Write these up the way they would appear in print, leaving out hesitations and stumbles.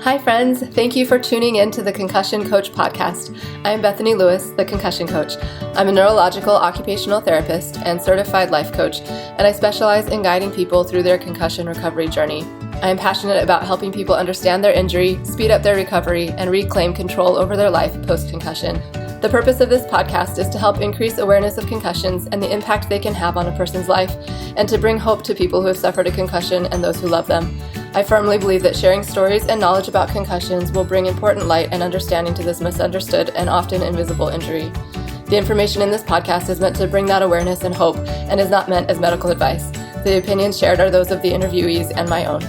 Hi, friends. Thank you for tuning in to the Concussion Coach podcast. I'm Bethany Lewis, the Concussion Coach. I'm a neurological occupational therapist and certified life coach, and I specialize in guiding people through their concussion recovery journey. I am passionate about helping people understand their injury, speed up their recovery, and reclaim control over their life post-concussion. The purpose of this podcast is to help increase awareness of concussions and the impact they can have on a person's life, and to bring hope to people who have suffered a concussion and those who love them. I firmly believe that sharing stories and knowledge about concussions will bring important light and understanding to this misunderstood and often invisible injury. The information in this podcast is meant to bring that awareness and hope and is not meant as medical advice. The opinions shared are those of the interviewees and my own.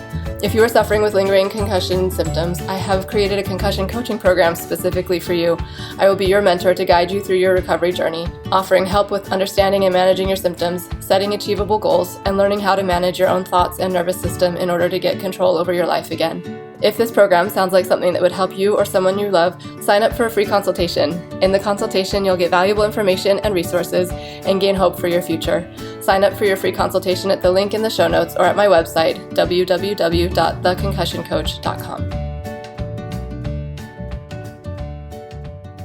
If you are suffering with lingering concussion symptoms, I have created a concussion coaching program specifically for you. I will be your mentor to guide you through your recovery journey, offering help with understanding and managing your symptoms, setting achievable goals, and learning how to manage your own thoughts and nervous system in order to get control over your life again. If this program sounds like something that would help you or someone you love, sign up for a free consultation. In the consultation, you'll get valuable information and resources and gain hope for your future. Sign up for your free consultation at the link in the show notes or at my website, www.theconcussioncoach.com.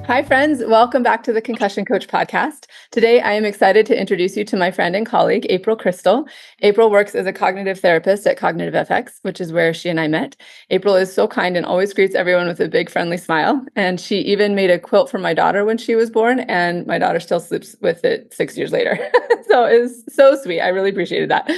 Hi, friends. Welcome back to the Concussion Coach podcast. Today, I am excited to introduce you to my friend and colleague, April Crystal. April works as a cognitive therapist at Cognitive FX, which is where she and I met. April is so kind and always greets everyone with a big, friendly smile. And she even made a quilt for my daughter when she was born, and my daughter still sleeps with it 6 years later. So it's so sweet. I really appreciated that.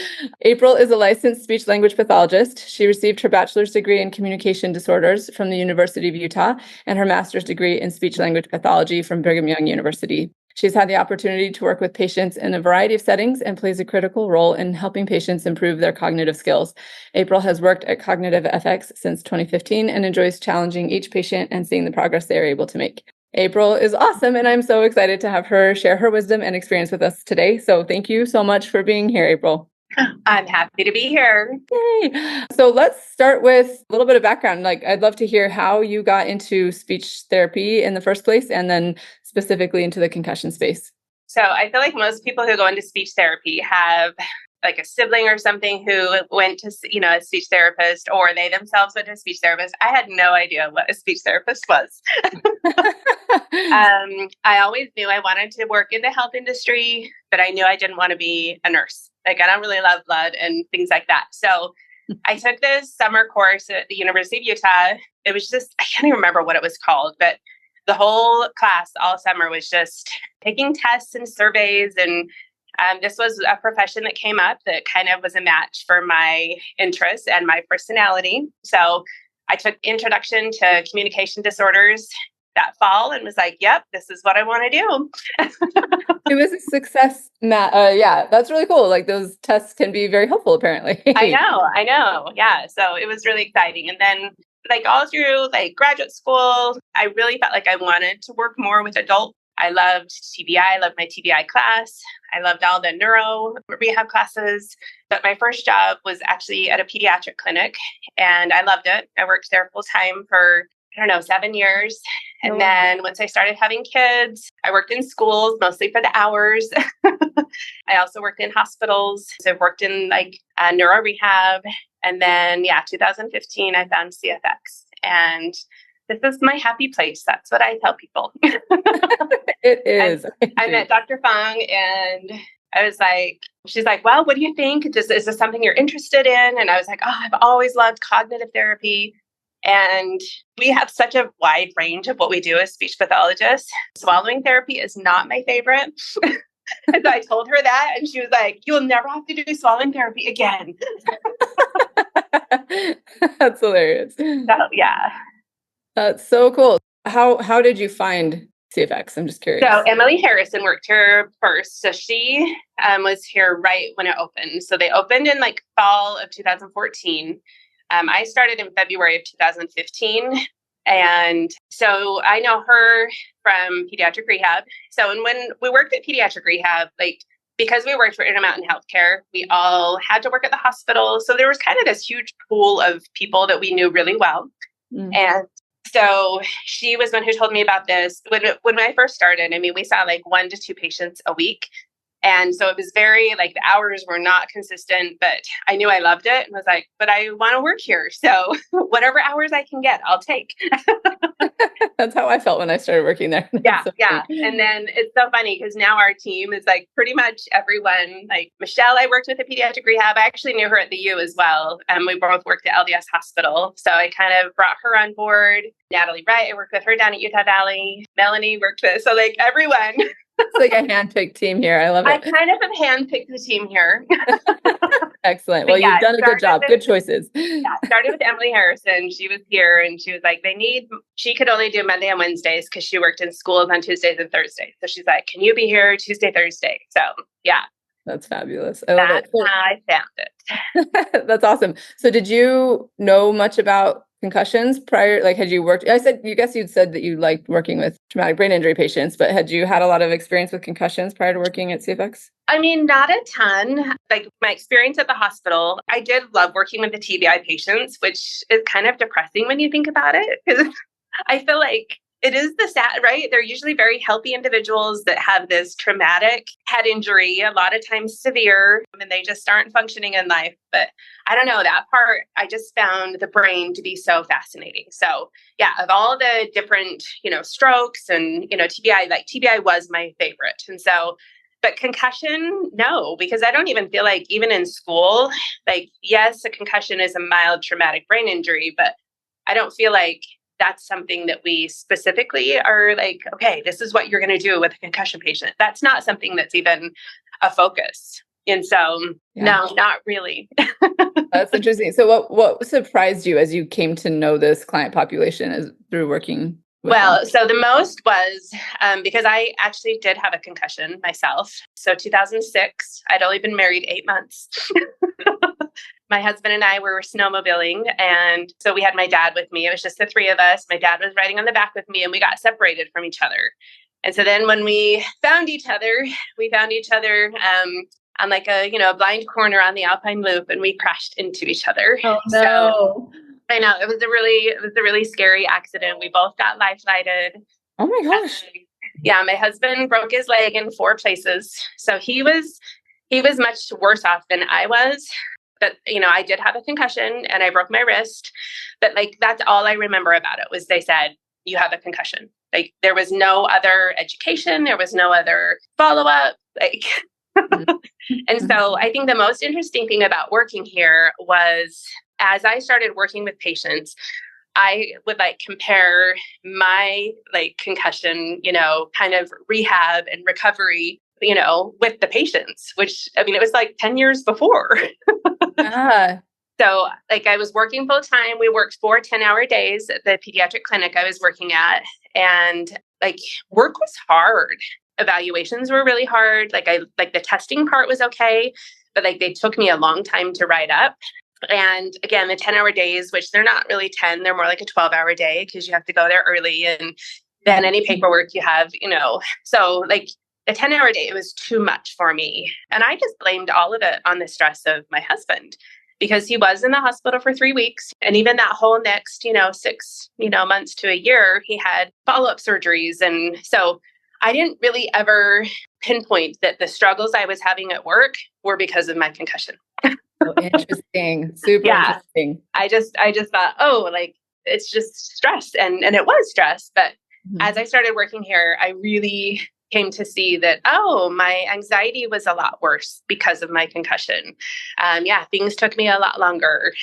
April is a licensed speech-language pathologist. She received her bachelor's degree in communication disorders from the University of Utah and her master's degree in speech-language pathology from Brigham Young University. She's had the opportunity to work with patients in a variety of settings and plays a critical role in helping patients improve their cognitive skills. April has worked at Cognitive FX since 2015 and enjoys challenging each patient and seeing the progress they are able to make. April is awesome, and I'm so excited to have her share her wisdom and experience with us today. So thank you so much for being here, April. I'm happy to be here. Yay. So let's start with a little bit of background. I'd love to hear how you got into speech therapy in the first place, and then specifically into the concussion space. So I feel like most people who go into speech therapy have like a sibling or something who went to, a speech therapist, or they themselves went to a speech therapist. I had no idea what a speech therapist was. I always knew I wanted to work in the health industry, but I knew I didn't want to be a nurse. I don't really love blood and things like that. So I took this summer course at the University of Utah. It was just, I can't even remember what it was called, but the whole class all summer was just taking tests and surveys. And this was a profession that came up that kind of was a match for my interests and my personality. So I took Introduction to Communication Disorders that fall and was like, yep, this is what I want to do. It was a success, Matt. Yeah, that's really cool. Those tests can be very helpful, apparently. I know. Yeah. So it was really exciting. And then all through graduate school, I really felt like I wanted to work more with adults. I loved TBI. I loved my TBI class. I loved all the neuro rehab classes. But my first job was actually at a pediatric clinic, and I loved it. I worked there full time for 7 years. And then once I started having kids, I worked in schools, mostly for the hours. I also worked in hospitals. So I've worked in neuro rehab. And then, 2015, I found CFX. And this is my happy place. That's what I tell people. It is. I met Dr. Fung, and I was like, she's like, well, what do you think? Is this something you're interested in? And I was like, I've always loved cognitive therapy. And we have such a wide range of what we do as speech pathologists. Swallowing therapy is not my favorite. And so I told her that, and she was like, you'll never have to do swallowing therapy again. That's hilarious. So, yeah. That's so cool. How did you find CFX? I'm just curious. So Emily Harrison worked here first. So she was here right when it opened. So they opened in fall of 2014. I started in February of 2015. And so I know her from pediatric rehab. So when we worked at pediatric rehab, because we worked for Intermountain Healthcare, we all had to work at the hospital. So there was kind of this huge pool of people that we knew really well. Mm. And so she was one who told me about this. When I first started, we saw 1 to 2 patients a week. And so it was very like the hours were not consistent, but I knew I loved it and was like, but I want to work here. So whatever hours I can get, I'll take. That's how I felt when I started working there. Yeah. Yeah. And then it's so funny because now our team is like pretty much everyone. Like Michelle, I worked with at pediatric rehab. I actually knew her at the U as well. And we both worked at LDS Hospital. So I kind of brought her on board. Natalie Wright, I worked with her down at Utah Valley. Melanie worked with, so like everyone. It's like a handpicked team here. I love it. I kind of have handpicked the team here. Excellent. Well, you've done a good job. Good choices. Yeah, started with Emily Harrison. She was here and she was like, she could only do Monday and Wednesdays because she worked in schools on Tuesdays and Thursdays. So she's like, can you be here Tuesday, Thursday? So yeah. That's fabulous. I love it. That's how I found it. That's awesome. So did you know much about concussions prior? Like, had you worked, you'd said that you liked working with traumatic brain injury patients, but had you had a lot of experience with concussions prior to working at CFX? I mean, not a ton. Like my experience at the hospital, I did love working with the TBI patients, which is kind of depressing when you think about it, because I feel like it is the sad, right? They're usually very healthy individuals that have this traumatic head injury, a lot of times severe, and they just aren't functioning in life. But I don't know, that part, I just found the brain to be so fascinating. So yeah, of all the different, strokes and, TBI, like TBI was my favorite. And so, but concussion, no, because I don't even feel like even in school, like, yes, a concussion is a mild traumatic brain injury, but I don't feel like that's something that we specifically are like, okay, this is what you're going to do with a concussion patient. That's not something that's even a focus. And so, no, not really. That's interesting. So what surprised you as you came to know this client population through working with them? So the most was because I actually did have a concussion myself. So 2006, I'd only been married 8 months. My husband and I were snowmobiling, and so we had my dad with me. It was just the three of us. My dad was riding on the back with me, and we got separated from each other. And so then when we found each other on like a blind corner on the Alpine Loop, and we crashed into each other. Oh no! So, I know it was a really scary accident. We both got life flighted. Oh my gosh! Yeah, my husband broke his leg in 4 places, so he was much worse off than I was. But, I did have a concussion and I broke my wrist, but like, that's all I remember about it was they said, you have a concussion. Like there was no other education. There was no other follow-up. Like, and so I think the most interesting thing about working here was as I started working with patients, I would like compare my like concussion, kind of rehab and recovery, with the patients, which I mean, it was like 10 years before. So like I was working full time. We worked 4 10-hour days at the pediatric clinic I was working at. And like work was hard. Evaluations were really hard. Like the testing part was okay, but like they took me a long time to write up. And again, the 10-hour days, which they're not really 10, they're more like a 12-hour day because you have to go there early. And then any paperwork you have, so like the 10-hour day, it was too much for me. And I just blamed all of it on the stress of my husband because he was in the hospital for 3 weeks. And even that whole next, 6, months to a year, he had follow-up surgeries. And so I didn't really ever pinpoint that the struggles I was having at work were because of my concussion. Oh, interesting. Super interesting. I just thought, oh, like it's just stress. And it was stress. But as I started working here, I really came to see that, my anxiety was a lot worse because of my concussion. Things took me a lot longer.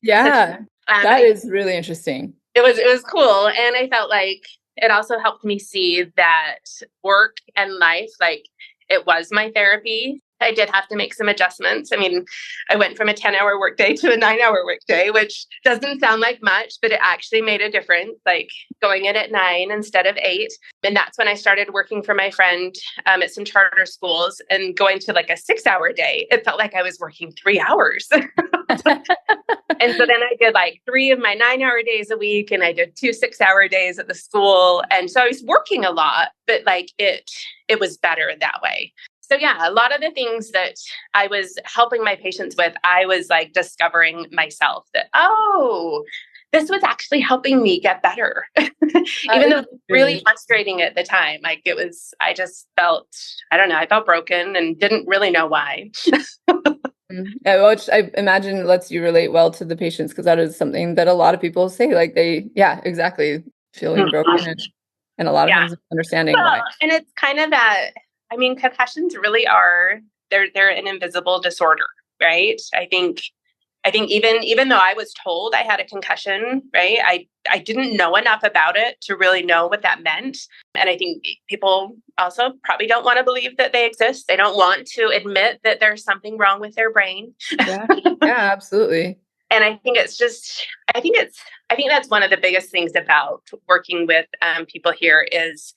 Yeah, that is really interesting. It was cool. And I felt like it also helped me see that work and life, like it was my therapy. I did have to make some adjustments. I mean, I went from a 10-hour workday to a 9-hour workday, which doesn't sound like much, but it actually made a difference, like going in at 9 instead of 8. And that's when I started working for my friend at some charter schools and going to like a 6-hour day. It felt like I was working 3 hours. And so then I did like 3 of my 9-hour days a week, and I did 2 6-hour days at the school. And so I was working a lot, but like it was better that way. So yeah, a lot of the things that I was helping my patients with, I was like discovering myself that, this was actually helping me get better. Even though it was really frustrating at the time. Like I just felt, I don't know, I felt broken and didn't really know why. Yeah, which I imagine lets you relate well to the patients, because that is something that a lot of people say, like exactly, feeling broken and a lot of times understanding why. And it's kind of that, I mean, concussions really are, they're an invisible disorder, right? I think even though I was told I had a concussion, right, I didn't know enough about it to really know what that meant. And I think people also probably don't want to believe that they exist. They don't want to admit that there's something wrong with their brain. Yeah, absolutely. And I think I think that's one of the biggest things about working with people here is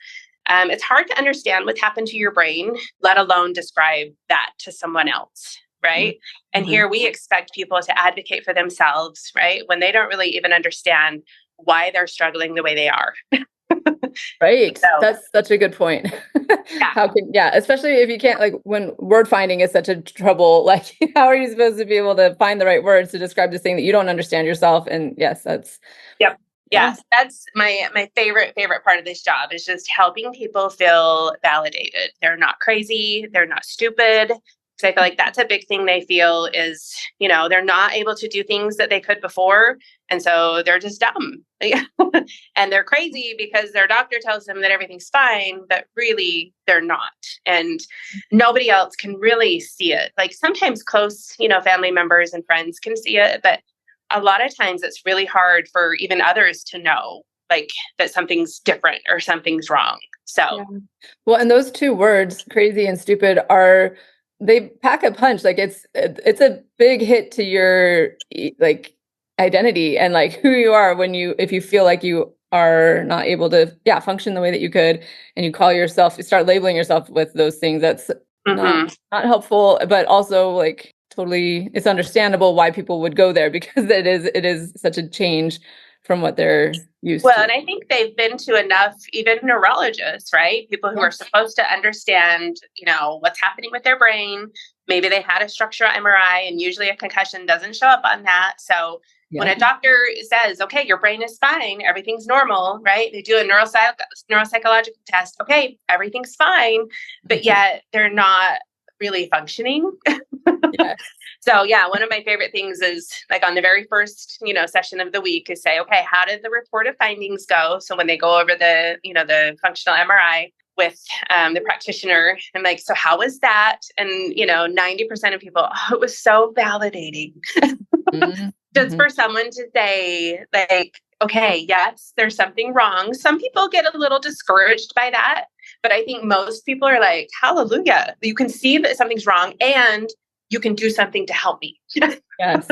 it's hard to understand what's happened to your brain, let alone describe that to someone else. Right. Mm-hmm. And here we expect people to advocate for themselves, right, when they don't really even understand why they're struggling the way they are. Right. So, that's such a good point. Especially if you can't, like, when word finding is such a trouble, like, how are you supposed to be able to find the right words to describe this thing that you don't understand yourself? And yes, that's. Yep. Yes, that's my favorite part of this job is just helping people feel validated. They're not crazy. They're not stupid. So I feel like that's a big thing they feel is, they're not able to do things that they could before. And so they're just dumb. And they're crazy because their doctor tells them that everything's fine, but really they're not. And nobody else can really see it. Like sometimes close, family members and friends can see it, but a lot of times it's really hard for even others to know, like, that something's different or something's wrong. So, well, and those two words, crazy and stupid, they pack a punch. Like it's a big hit to your like identity and like who you are if you feel like you are not able to function the way that you could, and you start labeling yourself with those things. That's not helpful, but also like totally, it's understandable why people would go there, because it is such a change from what they're used to. Well, and I think they've been to enough, even neurologists, right? People who are supposed to understand, what's happening with their brain. Maybe they had a structural MRI, and usually a concussion doesn't show up on that. So when a doctor says, okay, your brain is fine, everything's normal, right? They do a neuropsychological test. Okay, everything's fine, but yet they're not really functioning. So one of my favorite things is like on the very first, session of the week is say, okay, how did the report of findings go? So when they go over the, the functional MRI with the practitioner, I'm like, so how was that? And, 90% of people, it was so validating. Just for someone to say like, okay, yes, there's something wrong. Some people get a little discouraged by that, but I think most people are like, hallelujah, you can see that something's wrong and you can do something to help me. Yes.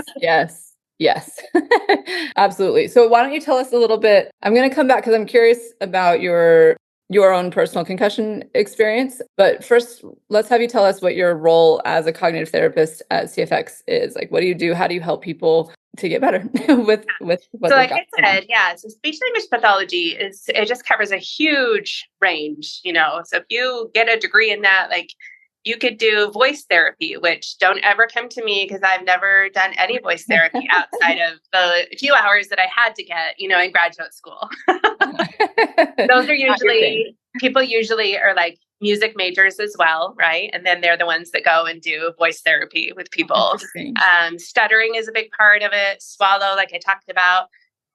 Absolutely. So why don't you tell us a little bit? I'm going to come back because I'm curious about your own personal concussion experience. But first, let's have you tell us what your role as a cognitive therapist at CFX is. Like, what do you do? How do you help people to get better with what so like I said, so speech language pathology it just covers a huge range, so if you get a degree in that, like, you could do voice therapy, which don't ever come to me because I've never done any voice therapy outside of the few hours that I had to get, in graduate school. Those are usually, people usually are like music majors as well, right? And then they're the ones that go and do voice therapy with people. Stuttering is a big part of it. Swallow, like I talked about,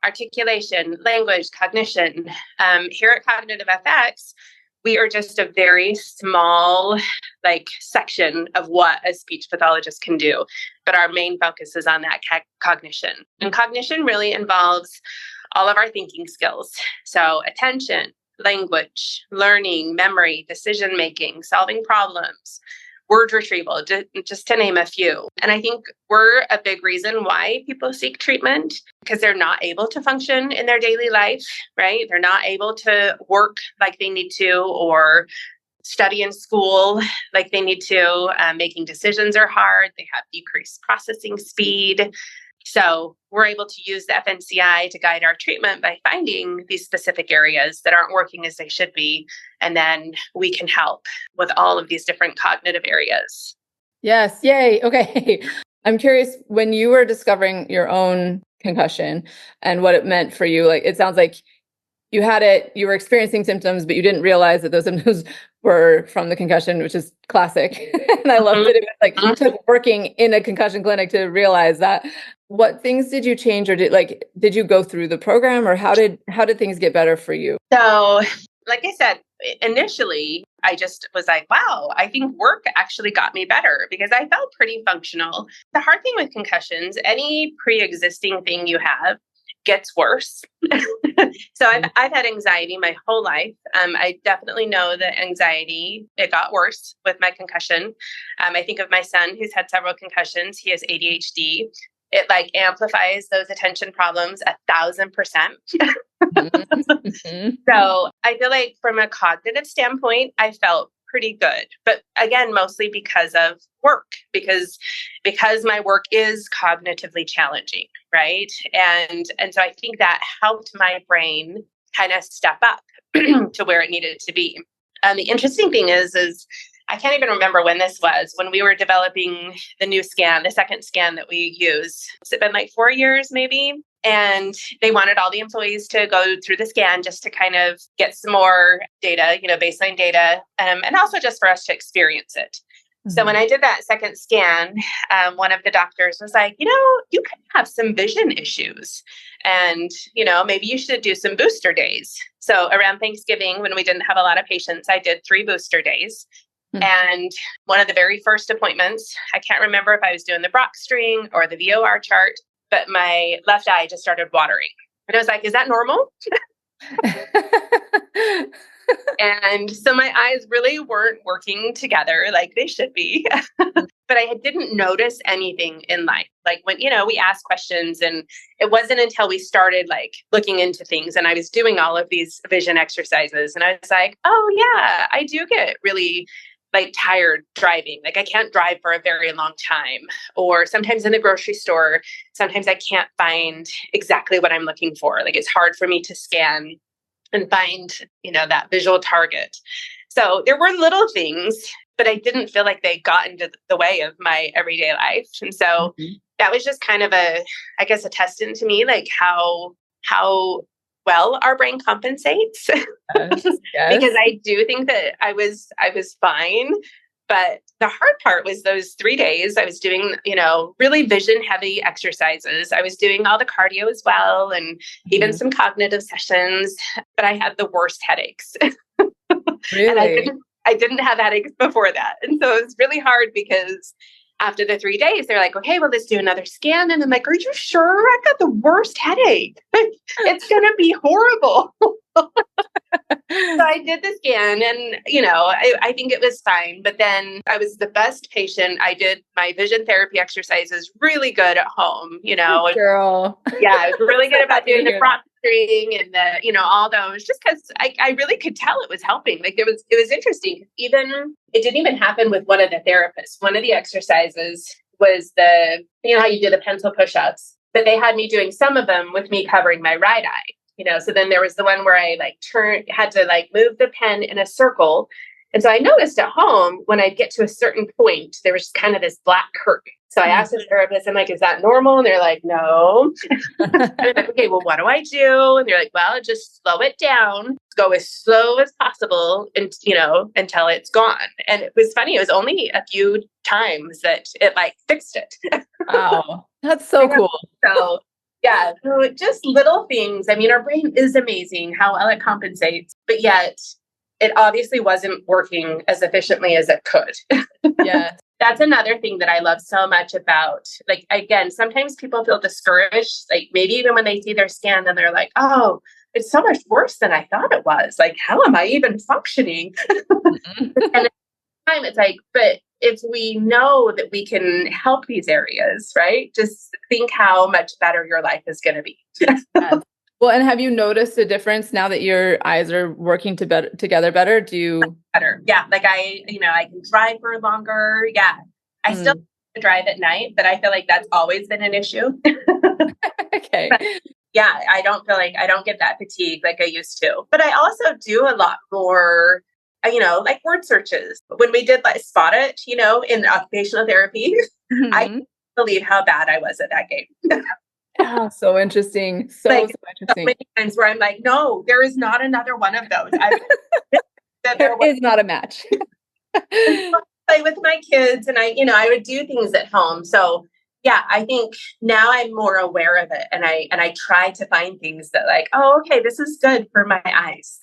articulation, language, cognition. Here at Cognitive FX, we are just a very small, section of what a speech pathologist can do. But our main focus is on that cognition. And cognition really involves all of our thinking skills. So attention, language, learning, memory, decision-making, solving problems, word retrieval, just to name a few. And I think we're a big reason why people seek treatment, because they're not able to function in their daily life, right? They're not able to work like they need to, or study in school like they need to. Making decisions are hard. They have decreased processing speed. So we're able to use the FNCI to guide our treatment by finding these specific areas that aren't working as they should be. And then we can help with all of these different cognitive areas. Yes. Yay. Okay. I'm curious, when you were discovering your own concussion and what it meant for you. Like, it sounds like you had it, you were experiencing symptoms, but you didn't realize that those symptoms were from the concussion, which is classic. And I loved it. It was like took working in a concussion clinic to realize that. What things did you change, or did you go through the program, or how did things get better for you? So, like I said, initially, I just was like, wow, I think work actually got me better because I felt pretty functional. The hard thing with concussions, any pre-existing thing you have gets worse. So I've had anxiety my whole life. I definitely know that anxiety, it got worse with my concussion. I think of my son who's had several concussions. He has ADHD. It like amplifies those attention problems 1,000%. So I feel like from a cognitive standpoint, I felt pretty good. But again, mostly because of work, because my work is cognitively challenging, right? And so I think that helped my brain kind of step up to where it needed to be. The interesting thing is I can't even remember when this was, when we were developing the new scan, the second scan that we use. Has it been like 4 years maybe? And they wanted all the employees to go through the scan just to kind of get some more data, baseline data, and also just for us to experience it. So when I did that second scan, one of the doctors was like, you could have some vision issues and, maybe you should do some booster days. So around Thanksgiving, when we didn't have a lot of patients, I did 3 booster days. And one of the very first appointments, I can't remember if I was doing the Brock string or the VOR chart, but my left eye just started watering. And I was like, is that normal? And so my eyes really weren't working together like they should be. But I didn't notice anything in life. Like when, we asked questions, and it wasn't until we started like looking into things and I was doing all of these vision exercises and I was like, oh yeah, I do get really like tired driving. Like I can't drive for a very long time. Or sometimes in the grocery store, sometimes I can't find exactly what I'm looking for. Like it's hard for me to scan and find, that visual target. So there were little things, but I didn't feel like they got into the way of my everyday life. And so that was just kind of a testament to me, like how well our brain compensates. Yes. Because I do think that I was fine. But the hard part was those 3 days I was doing, really vision heavy exercises. I was doing all the cardio as well, and even some cognitive sessions, but I had the worst headaches. Really? And I didn't have headaches before that. And so it was really hard because after the 3 days, they're like, okay, well, let's do another scan. And I'm like, are you sure? I've got the worst headache. It's going to be horrible. So I did the scan and, I think it was fine. But then I was the best patient. I did my vision therapy exercises really good at home, Girl. Yeah, I was really good about doing the prop string and the, all those, just because I really could tell it was helping. Like it was interesting. It didn't even happen with one of the therapists. One of the exercises was how you do the pencil push-ups, but they had me doing some of them with me covering my right eye. So then there was the one where I had to move the pen in a circle. And so I noticed at home when I'd get to a certain point, there was kind of this black curtain. So I asked the therapist, I'm like, is that normal? And they're like, no. And I'm like, okay, well, what do I do? And they're like, well, just slow it down, go as slow as possible and, until it's gone. And it was funny. It was only a few times that it fixed it. Wow. That's so cool. So yeah, so just little things. I mean, our brain is amazing how well it compensates, but yet it obviously wasn't working as efficiently as it could. Yeah. That's another thing that I love so much about, again, sometimes people feel discouraged, maybe even when they see their scan and they're like, oh, it's so much worse than I thought it was. How am I even functioning? And at the time it's but if we know that we can help these areas, right? Just think how much better your life is going to be. Well, and have you noticed a difference now that your eyes are working together better? Better? Yeah. I can drive for longer. Yeah. I still drive at night, but I feel like that's always been an issue. Okay. But, yeah. I don't feel like I don't get that fatigue like I used to, but I also do a lot more, word searches. When we did Spot It, in occupational therapy, I couldn't believe how bad I was at that game. Ah, so interesting. So interesting. many times where I'm like, no, there is not another one of those. There is not a match. Play with my kids, and I would do things at home. So yeah, I think now I'm more aware of it, and I try to find things that like, oh, okay, this is good for my eyes.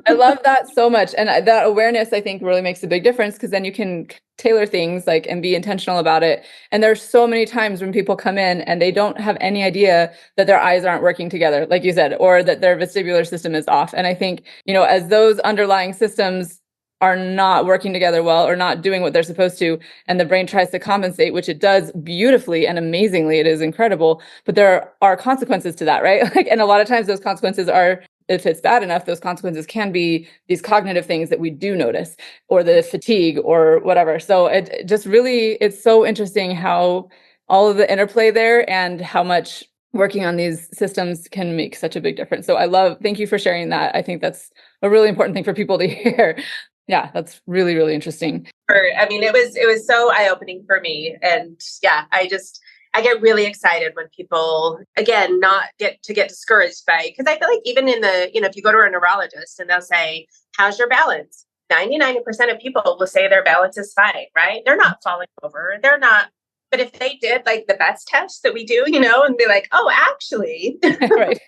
I love that so much. And that awareness, I think, really makes a big difference, because then you can tailor things like and be intentional about it. And there's so many times when people come in and they don't have any idea that their eyes aren't working together, like you said, or that their vestibular system is off. And I think, as those underlying systems are not working together well or not doing what they're supposed to, and the brain tries to compensate, which it does beautifully and amazingly, it is incredible, but there are consequences to that, right? And a lot of times those consequences are, if it's bad enough, those consequences can be these cognitive things that we do notice, or the fatigue or whatever. So it just really, it's so interesting how all of the interplay there and how much working on these systems can make such a big difference. So thank you for sharing that. I think that's a really important thing for people to hear. Yeah, that's really, really interesting. It was so eye-opening for me. And yeah, I get really excited when people, again, not get discouraged by, because I feel like even in if you go to a neurologist and they'll say, how's your balance? 99% of people will say their balance is fine, right? They're not falling over. They're not. But if they did like the best test that we do, and be like, oh, actually, right.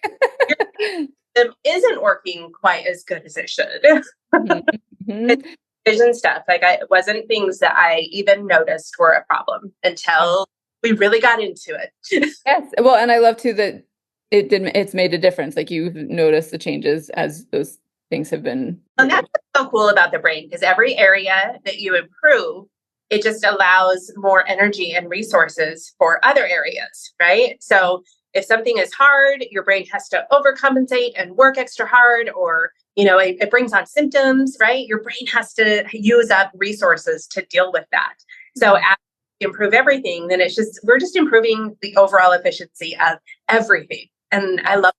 It isn't working quite as good as it should. Mm-hmm. Vision stuff, it wasn't things that I even noticed were a problem until we really got into it. Yes. Well, and I love too that it's made a difference. Like, you've noticed the changes as those things have been. And that's what's so cool about the brain, because every area that you improve, it just allows more energy and resources for other areas, right? So if something is hard, your brain has to overcompensate and work extra hard, or, it brings on symptoms, right? Your brain has to use up resources to deal with that. So as we improve everything, then we're just improving the overall efficiency of everything. And I love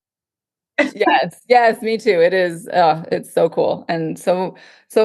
it. Yes, me too. It is, it's so cool. And so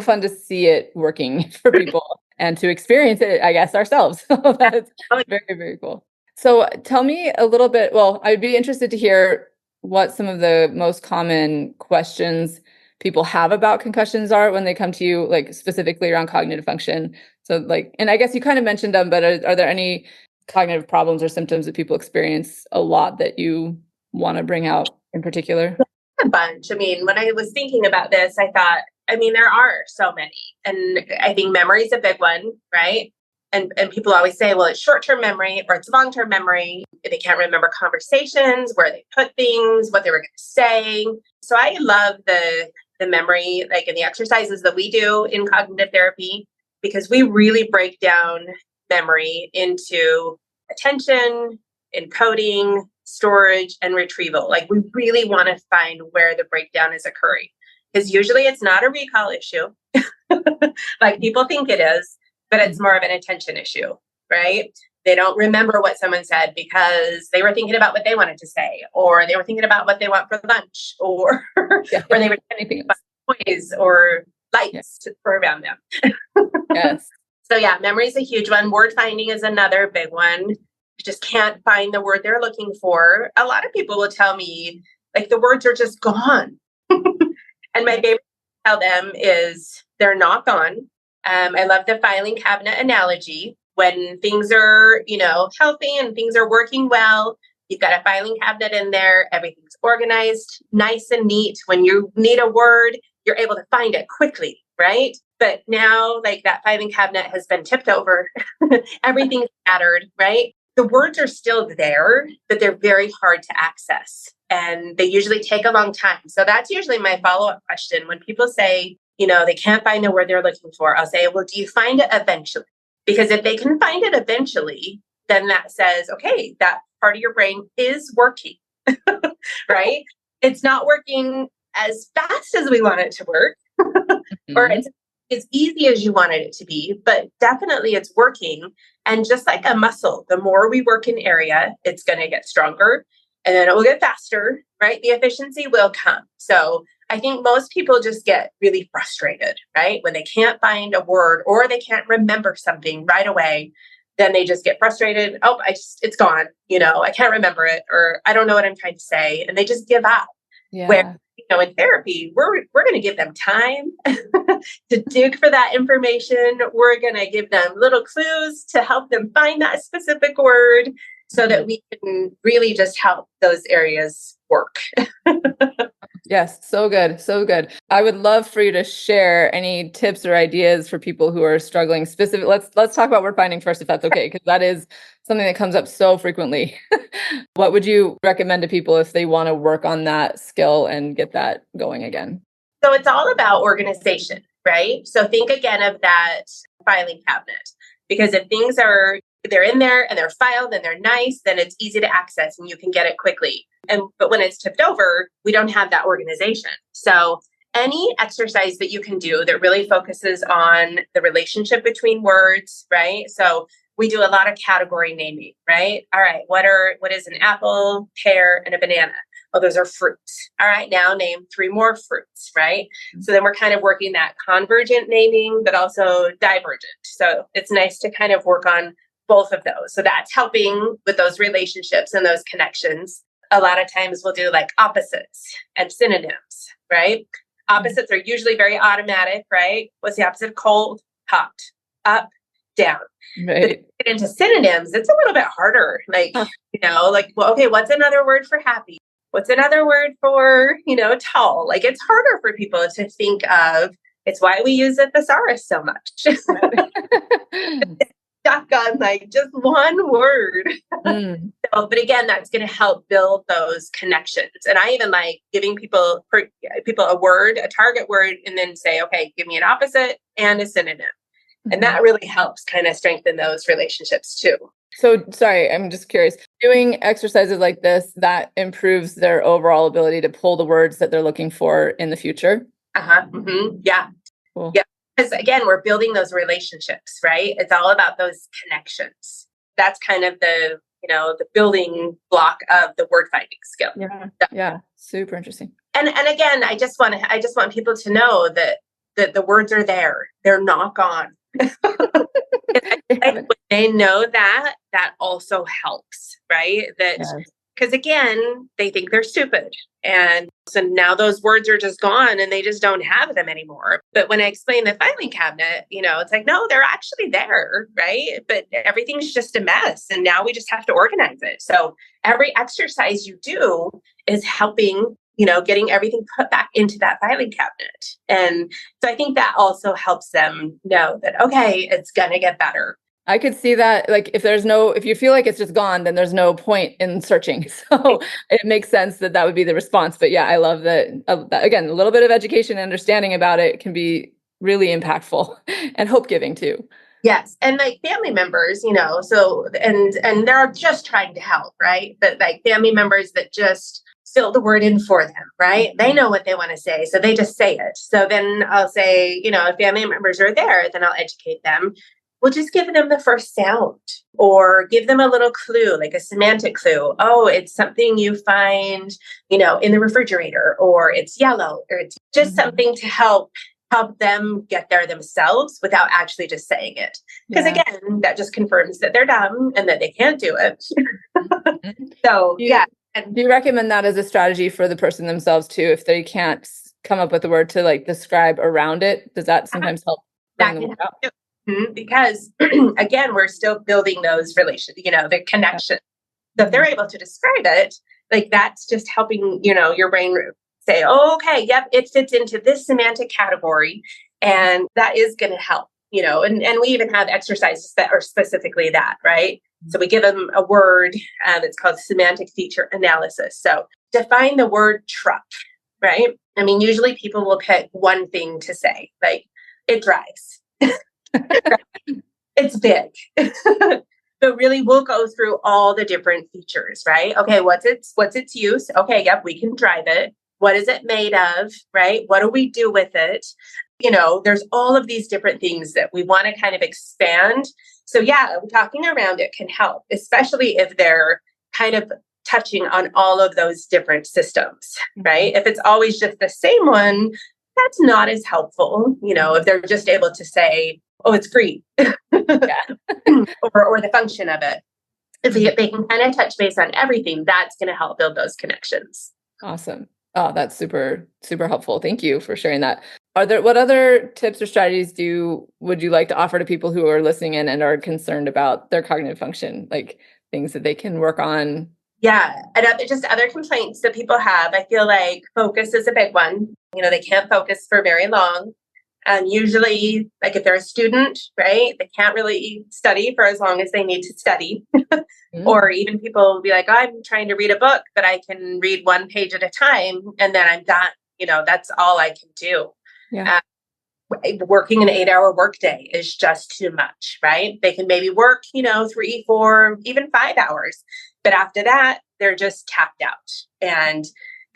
fun to see it working for people and to experience it, I guess, ourselves. So that's very, very cool. So tell me a little bit, well, I'd be interested to hear what some of the most common questions people have about concussions are when they come to you, like specifically around cognitive function. So and I guess you kind of mentioned them, but are there any cognitive problems or symptoms that people experience a lot that you want to bring out in particular? A bunch. When I was thinking about this, I thought, there are so many. And I think memory is a big one, right? And people always say, well, it's short-term memory or it's long-term memory. They can't remember conversations, where they put things, what they were going to say. So I love the memory, like in the exercises that we do in cognitive therapy, because we really break down memory into attention, encoding, storage, and retrieval. Like, we really want to find where the breakdown is occurring, because usually it's not a recall issue like people think it is, but it's more of an attention issue, right? They don't remember what someone said because they were thinking about what they wanted to say, or they were thinking about what they want for lunch, or or they were thinking about toys or lights around them. Yes. So yeah, memory is a huge one. Word finding is another big one. You just can't find the word they're looking for. A lot of people will tell me, like, the words are just gone. And my favorite to tell them is they're not gone. I love the filing cabinet analogy. When things are, healthy and things are working well, you've got a filing cabinet in there. Everything's organized, nice and neat. When you need a word, you're able to find it quickly, right? But now, like, that filing cabinet has been tipped over. Everything's scattered, right? The words are still there, but they're very hard to access. And they usually take a long time. So that's usually my follow-up question. When people say, they can't find the word they're looking for, I'll say, well, do you find it eventually? Because if they can find it eventually, then that says, okay, that part of your brain is working, right? It's not working as fast as we want it to work, or it's as easy as you wanted it to be, but definitely it's working. And just like a muscle, the more we work an area, it's going to get stronger, and then it will get faster, right? The efficiency will come. So I think most people just get really frustrated, right? When they can't find a word or they can't remember something right away. then they just get frustrated. Oh, it's gone. I can't remember it, or I don't know what I'm trying to say. And they just give up. Yeah. Where, in therapy, we're going to give them time to dig for that information. We're going to give them little clues to help them find that specific word so that we can really just help those areas work. Yes, so good. So good. I would love for you to share any tips or ideas for people who are struggling specific. Let's talk about word finding first, if that's okay, because that is something that comes up so frequently. What would you recommend to people if they want to work on that skill and get that going again? So it's all about organization, right? So think again of that filing cabinet, because if things they're in there and they're filed and they're nice, then it's easy to access and you can get it quickly. But when it's tipped over, we don't have that organization. So any exercise that you can do that really focuses on the relationship between words, right? So we do a lot of category naming, right? All right, what is an apple, pear, and a banana? Oh, those are fruits. All right, now name 3 more fruits, right? So then we're kind of working that convergent naming, but also divergent. So it's nice to kind of work on both of those. So that's helping with those relationships and those connections. A lot of times we'll do like opposites and synonyms, right? Opposites are usually very automatic, right? What's the opposite of cold? Hot. Up, down. Right. But get into synonyms, it's a little bit harder. Well, okay, what's another word for happy? What's another word for, tall? Like, it's harder for people to think of. It's why we use a thesaurus so much. Stuck on like just one word. But again, that's going to help build those connections. And I even like giving people a word, a target word, and then say, okay, give me an opposite and a synonym. And that really helps kind of strengthen those relationships too. So, sorry, I'm just curious. Doing exercises like this, that improves their overall ability to pull the words that they're looking for in the future? Yeah. Cool. Yeah. Because again, we're building those relationships, right? It's all about those connections. That's kind of the building block of the word finding skill. Yeah. Super interesting. And again, I just want people to know that the words are there. They're not gone. When they know that also helps, right? Because again, they think they're stupid. And so now those words are just gone and they just don't have them anymore. But when I explain the filing cabinet, it's like, no, they're actually there, right? But everything's just a mess. And now we just have to organize it. So every exercise you do is helping, getting everything put back into that filing cabinet. And so I think that also helps them know that, okay, it's going to get better. I could see that, like, if you feel like it's just gone, then there's no point in searching. So it makes sense that would be the response. But yeah, I love that. Again, a little bit of education and understanding about it can be really impactful and hope giving too. Yes. And like family members, so, and they're just trying to help, right? But like family members that just fill the word in for them, right? They know what they want to say, so they just say it. So then I'll say, if family members are there, then I'll educate them. We'll just give them the first sound or give them a little clue, like a semantic clue. Oh, it's something you find, in the refrigerator, or it's yellow, or it's just something to help them get there themselves without actually just saying it. Because again, that just confirms that they're dumb and that they can't do it. So, yeah. Do you recommend that as a strategy for the person themselves too? If they can't come up with a word to like describe around it, does that sometimes help bring the word out? Because again, we're still building those relations, the connection. So if they're able to describe it, like that's just helping, your brain say, oh, okay, yep, it fits into this semantic category. And that is going to help, and we even have exercises that are specifically that, right? So we give them a word that's called semantic feature analysis. So define the word truck, right? I mean, usually people will pick one thing to say, like it drives. It's big. But really we'll go through all the different features, right? Okay, what's its use? Okay, yep, we can drive it. What is it made of, right? What do we do with it? There's all of these different things that we want to kind of expand. So yeah, talking around it can help, especially if they're kind of touching on all of those different systems, right? If it's always just the same one, that's not as helpful, if they're just able to say, oh, it's green. or the function of it. If they can kind of touch base on everything, that's going to help build those connections. Awesome. Oh, that's super, super helpful. Thank you for sharing that. What other tips or strategies would you like to offer to people who are listening in and are concerned about their cognitive function, like things that they can work on? Yeah. And just other complaints that people have. I feel like focus is a big one. They can't focus for very long. And usually, like if they're a student, right, they can't really study for as long as they need to study. Or even people will be like, oh, I'm trying to read a book, but I can read one page at a time and then I'm done. That's all I can do. Yeah. Working an 8-hour workday is just too much, right? They can maybe work, 3, 4, even 5 hours. But after that, they're just tapped out and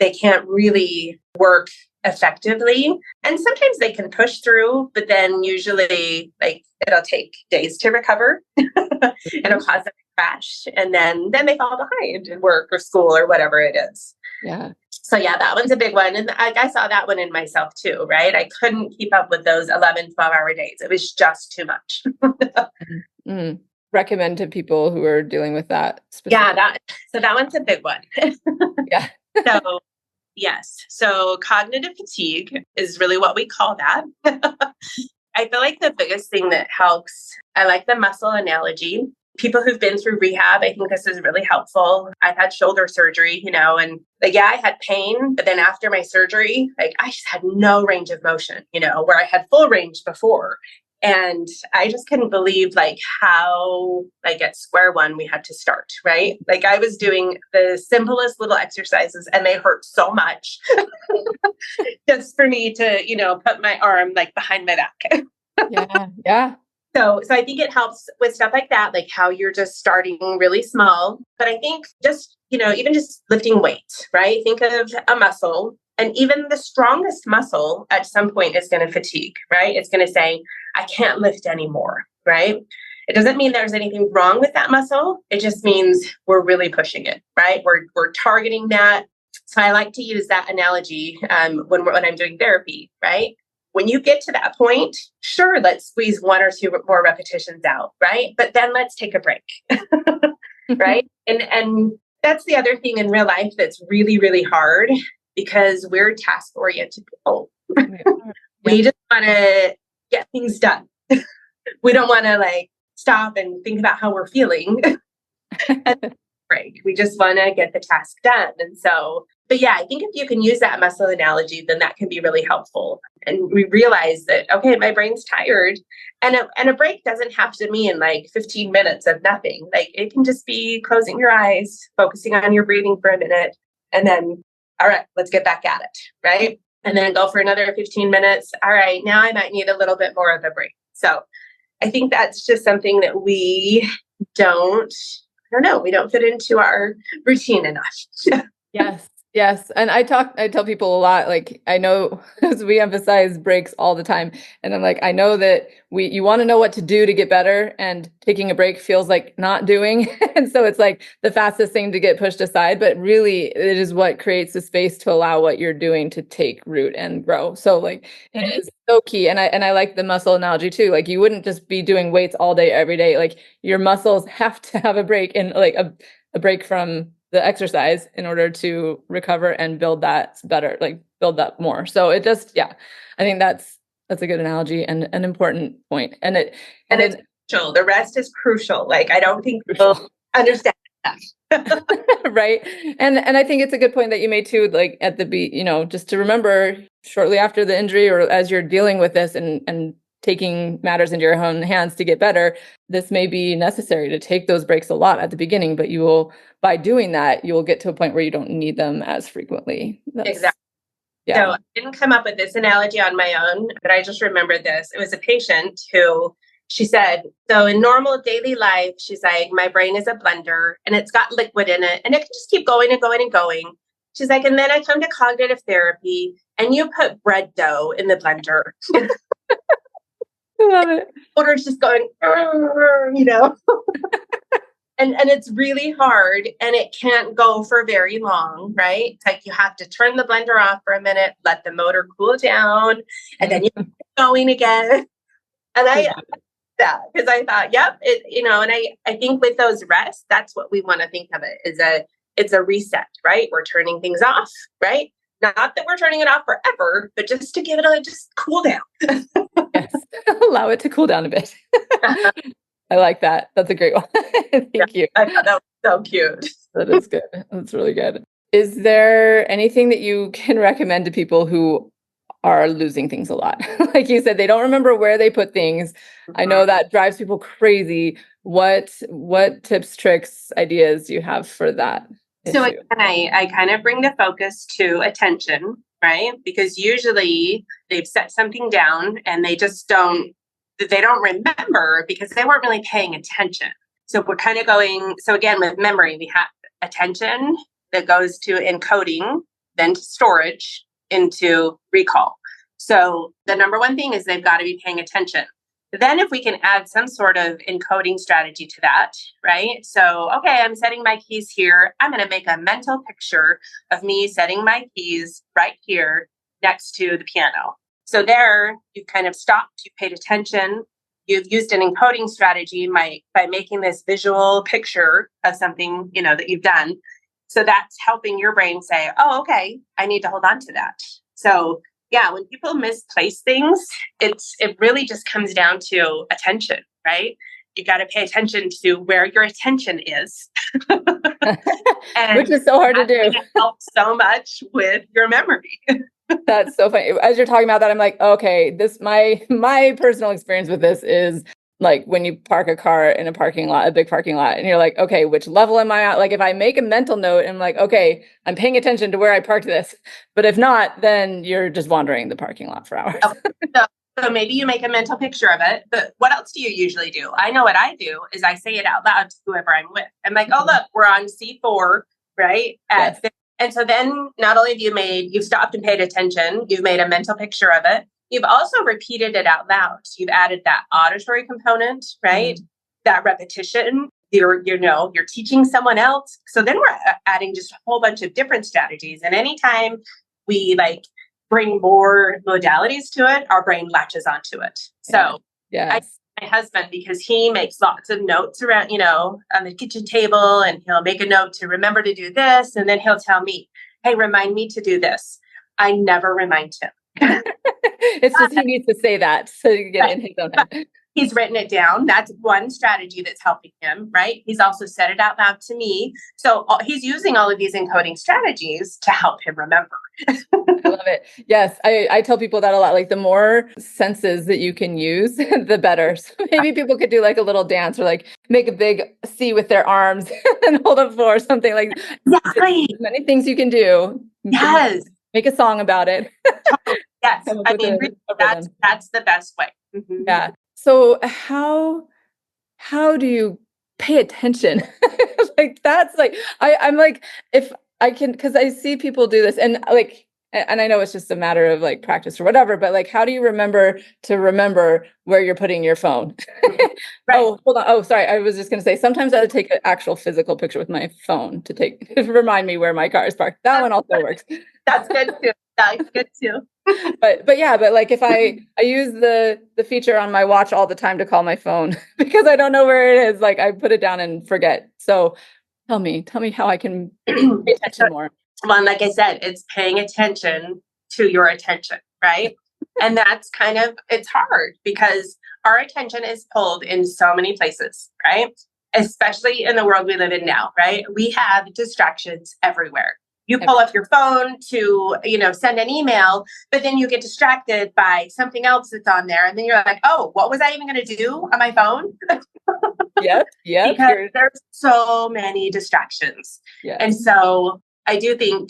they can't really work effectively. And sometimes they can push through, but then usually it'll take days to recover. It'll cause them to crash. And then they fall behind in work or school or whatever it is. Yeah. So yeah, that one's a big one. And I saw that one in myself too, right? I couldn't keep up with those 11, 12-hour days. It was just too much. Recommend to people who are dealing with that specifically. Yeah, that one's a big one. Yeah. So yes. So cognitive fatigue is really what we call that. I feel like the biggest thing that helps, I like the muscle analogy. People who've been through rehab, I think this is really helpful. I've had shoulder surgery, and I had pain, but then after my surgery, I just had no range of motion, where I had full range before. And I just couldn't believe how at square one we had to start, right? I was doing the simplest little exercises and they hurt so much just for me to, put my arm behind my back. Yeah. So I think it helps with stuff like that, how you're just starting really small. But I think just, even just lifting weights, right? Think of a muscle. And even the strongest muscle at some point is going to fatigue, right? It's going to say, I can't lift anymore, right? It doesn't mean there's anything wrong with that muscle. It just means we're really pushing it, right? We're targeting that. So I like to use that analogy when I'm doing therapy, right? When you get to that point, sure, let's squeeze 1 or 2 more repetitions out, right? But then let's take a break, right? And that's the other thing in real life that's really, really hard because we're task-oriented people. We just want to get things done. We don't want to stop and think about how we're feeling. And break. We just want to get the task done. And so, but yeah, I think if you can use that muscle analogy, then that can be really helpful. And we realize that, okay, my brain's tired. And a break doesn't have to mean 15 minutes of nothing. It can just be closing your eyes, focusing on your breathing for a minute, and then, all right, let's get back at it, right? And then go for another 15 minutes. All right, now I might need a little bit more of a break. So I think that's just something that we don't fit into our routine enough. Yes. And I tell people a lot, I know because we emphasize breaks all the time. And I'm I know that you want to know what to do to get better, and taking a break feels like not doing. And so it's the fastest thing to get pushed aside, but really it is what creates the space to allow what you're doing to take root and grow. So it is so key. And I like the muscle analogy too. You wouldn't just be doing weights all day, every day. Your muscles have to have a break, and a break from the exercise in order to recover and build that better, build that more. So it just, I think that's a good analogy and an important point. And it's crucial. The rest is crucial. I don't think people understand that. Right. And I think it's a good point that you made too, at the just to remember shortly after the injury or as you're dealing with this and taking matters into your own hands to get better, this may be necessary to take those breaks a lot at the beginning, but by doing that, you will get to a point where you don't need them as frequently. Exactly. Yeah. So I didn't come up with this analogy on my own, but I just remembered this. It was a patient who, she said, so in normal daily life, she's like, my brain is a blender and it's got liquid in it and it can just keep going and going and going. She's like, and then I come to cognitive therapy and you put bread dough in the blender. I love it. Water's just going, and it's really hard and it can't go for very long, right? It's you have to turn the blender off for a minute, let the motor cool down, and then you keep going again. And that because I thought, yep, and I think with those rests, that's what we want to think of it is it's a reset, right? We're turning things off, right? Not that we're turning it off forever, but just to give it a just cool down. Yes. Allow it to cool down a bit. I like that. That's a great one. Thank you. I thought that was so cute. That is good. That's really good. Is there anything that you can recommend to people who are losing things a lot? Like you said, they don't remember where they put things. I know that drives people crazy. What tips, tricks, ideas do you have for that So issue? again, I kind of bring the focus to attention, right? Because usually they've set something down and they don't remember because they weren't really paying attention. So we're kind of going, so again, with memory, we have attention that goes to encoding, then to storage, into recall. So the number one thing is they've got to be paying attention. Then if we can add some sort of encoding strategy to that, right? So, okay, I'm setting my keys here. I'm going to make a mental picture of me setting my keys right here next to the piano. So there, you've kind of stopped, you've paid attention, you've used an encoding strategy by making this visual picture of something, that you've done. So that's helping your brain say, oh, okay, I need to hold on to that. So yeah, when people misplace things, it really just comes down to attention, right? You got to pay attention to where your attention is. And which is so hard to do. It helps so much with your memory. That's so funny. As you're talking about that, I'm like, okay, my personal experience with this is like when you park a car in a parking lot, a big parking lot, and you're like, okay, which level am I at? Like if I make a mental note and I'm like, okay, I'm paying attention to where I parked this. But if not, then you're just wandering the parking lot for hours. So maybe you make a mental picture of it, but what else do you usually do? I know what I do is I say it out loud to whoever I'm with. I'm like, oh, look, we're on C4, right? Yes. And so then not only have you've stopped and paid attention, you've made a mental picture of it. You've also repeated it out loud. You've added that auditory component, right? Mm-hmm. That repetition. You're teaching someone else. So then we're adding just a whole bunch of different strategies. And anytime we bring more modalities to it, our brain latches onto it. So yes. My husband, because he makes lots of notes around, on the kitchen table, and he'll make a note to remember to do this. And then he'll tell me, hey, remind me to do this. I never remind him. It's just he needs to say that so you get in his own head. He's written it down. That's one strategy that's helping him, right? He's also said it out loud to me. So he's using all of these encoding strategies to help him remember. I love it. Yes, I tell people that a lot. Like the more senses that you can use, the better. So maybe people could do like a little dance or like make a big C with their arms and hold up for something like exactly. Many things you can do. Yes. Make a song about it. Yes. I mean, that's the best way. Mm-hmm. Yeah. So how do you pay attention? Like that's like I'm like if I can, because I see people do this and I know it's just a matter of like practice or whatever, but like how do you remember where you're putting your phone? Right. Oh, hold on. Oh, sorry. I was just going to say sometimes I take an actual physical picture with my phone to remind me where my car is parked. That one also works. That's good too. That's good too. But like if I use the feature on my watch all the time to call my phone because I don't know where it is, like I put it down and forget. So tell me how I can pay attention more. Well, like I said, it's paying attention to your attention, right? And that's it's hard because our attention is pulled in so many places, right? Especially in the world we live in now, right? We have distractions everywhere. You pull up your phone to, send an email, but then you get distracted by something else that's on there. And then you're like, oh, what was I even going to do on my phone? Yep. Because there's so many distractions. Yes. And so I do think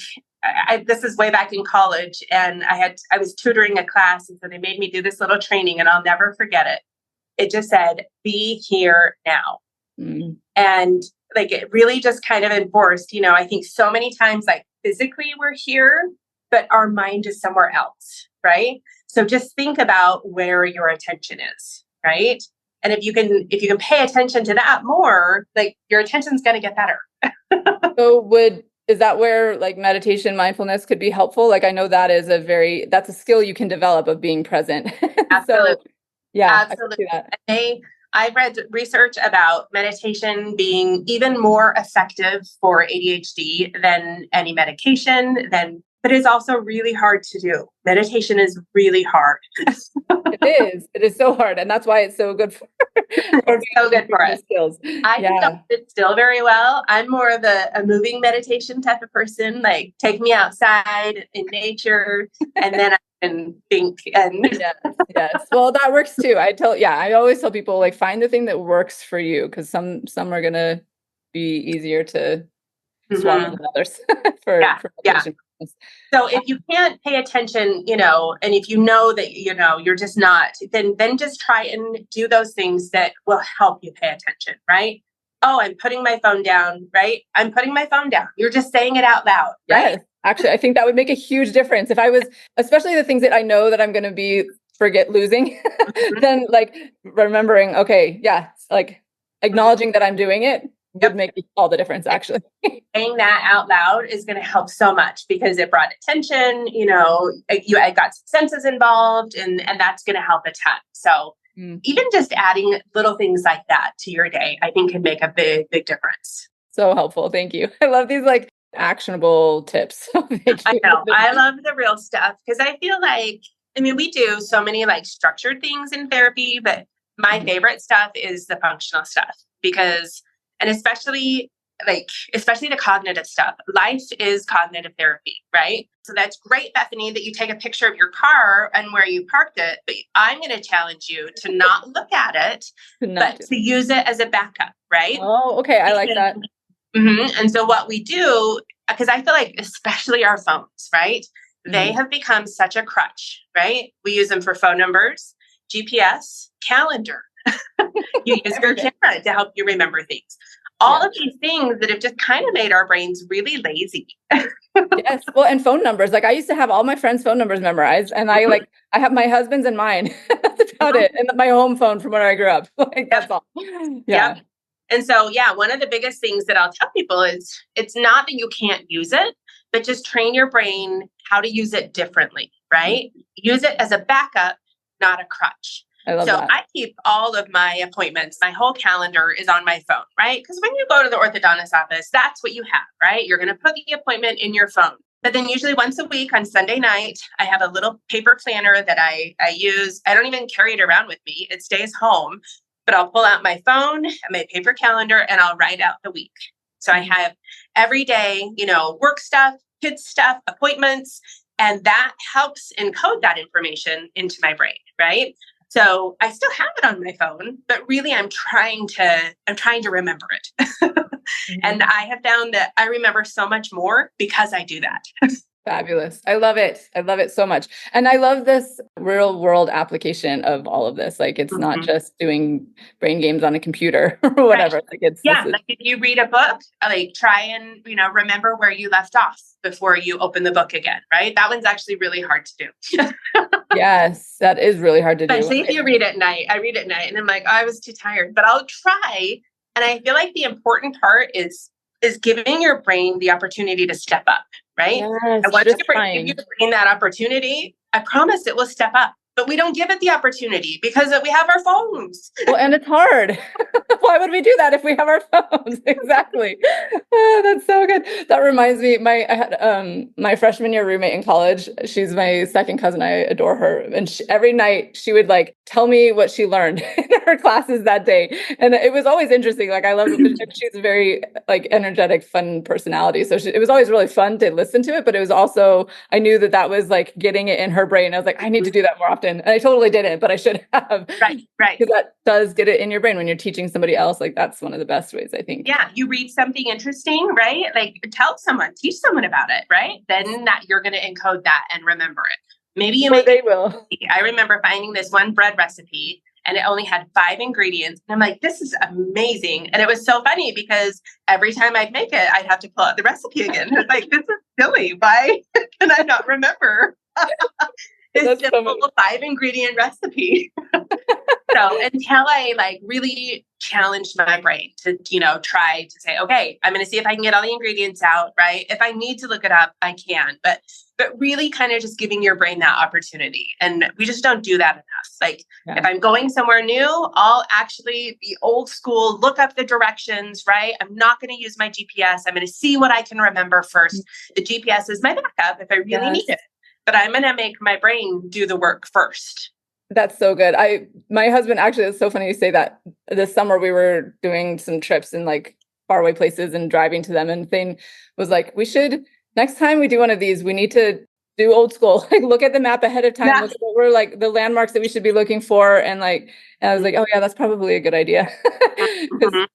this is way back in college, and I was tutoring a class, and so they made me do this little training, and I'll never forget it. It just said, be here now. Mm. And it really just kind of enforced, I think so many times, physically we're here, but our mind is somewhere else, right? So just think about where your attention is, right? And if you can pay attention to that more, your attention's going to get better. So is that where meditation, mindfulness could be helpful? I know that is that's a skill you can develop of being present. Absolutely. So, yeah, absolutely. And I've read research about meditation being even more effective for ADHD than any medication, but it's also really hard to do. Meditation is really hard. It is. It is so hard. And that's why it's so good for it's so good for us. Skills. I don't sit still very well. I'm more of a moving meditation type of person. Like, take me outside in nature, and then I can think. And yes. Well, that works too. I always tell people, like, find the thing that works for you, because some are gonna be easier to swallow than others for meditation. So if you can't pay attention, and if you know that, you're just not, then just try and do those things that will help you pay attention, right? Oh, I'm putting my phone down, right? I'm putting my phone down. You're just saying it out loud, right? Yes. Actually, I think that would make a huge difference. If I was, especially the things that I know that I'm going to be losing, then like remembering, okay, like acknowledging that I'm doing it would make all the difference, actually. Saying that out loud is going to help so much, because it brought attention, I got some senses involved, and that's going to help a ton. So even just adding little things like that to your day, I think can make a big, big difference. So helpful. Thank you. I love these like actionable tips. I know. I love the real stuff, because I feel like, we do so many like structured things in therapy, but my favorite stuff is the functional stuff, because and especially the cognitive stuff. Life is cognitive therapy, right? So that's great, Bethany, that you take a picture of your car and where you parked it. But I'm going to challenge you to not look at it, but to use it as a backup, right? Oh, okay. I like that. And so what we do, because I feel like especially our phones, right? They have become such a crutch, right? We use them for phone numbers, GPS, calendar. You use your camera to help you remember things. All of these things that have just kind of made our brains really lazy. Yes. Well, and phone numbers. Like, I used to have all my friends' phone numbers memorized, and I have my husband's and mine. That's about it. And my home phone from where I grew up. Like, that's all. Yeah. And so, one of the biggest things that I'll tell people is it's not that you can't use it, but just train your brain how to use it differently, right? Use it as a backup, not a crutch. I keep all of my appointments, my whole calendar is on my phone, right? Because when you go to the orthodontist office, that's what you have, right? You're going to put the appointment in your phone. But then usually once a week on Sunday night, I have a little paper planner that I use. I don't even carry it around with me. It stays home, but I'll pull out my phone and my paper calendar and I'll write out the week. So I have every day, work stuff, kids stuff, appointments, and that helps encode that information into my brain, right? So I still have it on my phone, but really I'm trying to remember it. And I have found that I remember so much more because I do that. Fabulous. I love it. I love it so much. And I love this real world application of all of this. Like, it's not just doing brain games on a computer or whatever. Right. Like if you read a book, like try and, remember where you left off before you open the book again, right? That one's actually really hard to do. Yes, that is really hard to do. Especially if you read at night. I read at night and I'm like, oh, I was too tired, but I'll try. And I feel like the important part is giving your brain the opportunity to step up, right? Yes, and once you give your brain that opportunity, I promise it will step up. But we don't give it the opportunity because we have our phones. Well, and it's hard. Why would we do that if we have our phones? Exactly. Oh, that's so good. That reminds me, I had my freshman year roommate in college. She's my second cousin. I adore her. And every night she would like tell me what she learned in her classes that day. And it was always interesting. Like, I love it. She's a very like energetic, fun personality. So it was always really fun to listen to it. But it was also, I knew that was like getting it in her brain. I was like, I need to do that more often. And I totally didn't, but I should have. Right. Because that does get it in your brain when you're teaching somebody else. Like, that's one of the best ways, I think. Yeah. You read something interesting, right? Like, teach someone about it, right? Then that you're going to encode that and remember it. Maybe they will. I remember finding this one bread recipe and it only had 5 ingredients. And I'm like, this is amazing. And it was so funny because every time I'd make it, I'd have to pull out the recipe again. It's like, this is silly. Why can I not remember? This simple 5 ingredient recipe. So until I like really challenged my brain to, try to say, okay, I'm going to see if I can get all the ingredients out, right? If I need to look it up, I can. But really kind of just giving your brain that opportunity. And we just don't do that enough. Like if I'm going somewhere new, I'll actually be old school, look up the directions, right? I'm not going to use my GPS. I'm going to see what I can remember first. The GPS is my backup if I really need it. But I'm going to make my brain do the work first. That's so good. My husband, actually, it's so funny you say that. This summer we were doing some trips in like faraway places and driving to them, and Thane was like, next time we do one of these, we need to do old school, like look at the map ahead of time, look at what we're like the landmarks that we should be looking for. And I was like, oh yeah, that's probably a good idea.